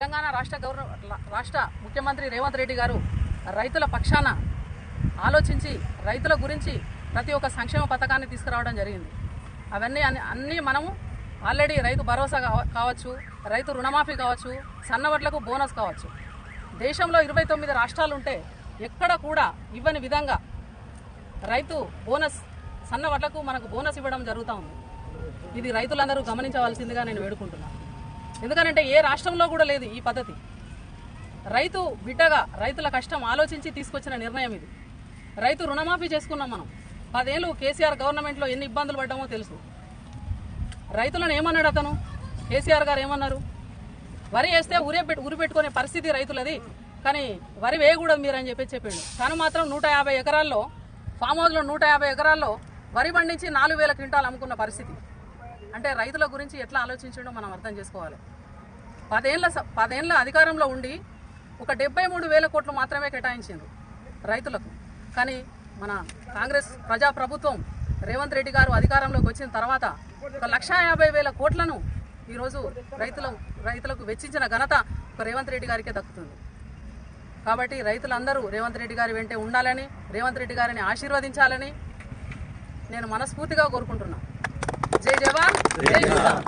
తెలంగాణ రాష్ట్ర ముఖ్యమంత్రి రేవంత్ రెడ్డి గారు రైతుల పక్షాన ఆలోచించి రైతుల గురించి ప్రతి ఒక్క సంక్షేమ పథకాన్ని తీసుకురావడం జరిగింది. అన్నీ మనము ఆల్రెడీ రైతు భరోసా కావచ్చు, రైతు రుణమాఫీ కావచ్చు, సన్నవడ్లకు బోనస్ కావచ్చు. దేశంలో 29 రాష్ట్రాలు ఉంటే ఎక్కడ కూడా ఇవ్వని విధంగా రైతు బోనస్ సన్నవడ్లకు మనకు బోనస్ ఇవ్వడం జరుగుతూ ఉంది. ఇది రైతులందరూ గమనించవలసిందిగా నేను వేడుకుంటున్నాను. ఎందుకంటే ఏ రాష్ట్రంలో కూడా లేదు ఈ పద్ధతి. రైతు బిడ్డగా రైతుల కష్టం ఆలోచించి తీసుకొచ్చిన నిర్ణయం ఇది. రైతు రుణమాఫీ చేసుకున్నాం మనం. 10 ఏళ్ళు కేసీఆర్ గవర్నమెంట్లో ఎన్ని ఇబ్బందులు పడ్డామో తెలుసు. రైతులను ఏమన్నాడు అతను? కేసీఆర్ గారు ఏమన్నారు? వరి వేస్తే ఉరి పెట్టుకునే పరిస్థితి రైతులది, కానీ వరి వేయకూడదు మీరు అని చెప్పిండు. తను మాత్రం 150 ఎకరాల్లో ఫామ్ హౌస్లో 150 ఎకరాల్లో వరి పండించి 4000 క్వింటాలు అమ్ముకున్న పరిస్థితి. అంటే రైతుల గురించి ఎట్లా ఆలోచించడో మనం అర్థం చేసుకోవాలి. 10 ఏళ్ళ అధికారంలో ఉండి ఒక 73,000 కోట్లు మాత్రమే కేటాయించింది రైతులకు. కానీ మన కాంగ్రెస్ ప్రజాప్రభుత్వం రేవంత్ రెడ్డి గారు అధికారంలోకి వచ్చిన తర్వాత 1,50,000 కోట్లను ఈరోజు రైతులకు వెచ్చించిన ఘనత ఒక రేవంత్ రెడ్డి గారికే దక్కుతుంది. కాబట్టి రైతులందరూ రేవంత్ రెడ్డి గారి వెంటే ఉండాలని, రేవంత్ రెడ్డి గారిని ఆశీర్వదించాలని నేను మనస్ఫూర్తిగా కోరుకుంటున్నాను. జై జవాన్, జై కిసాన్.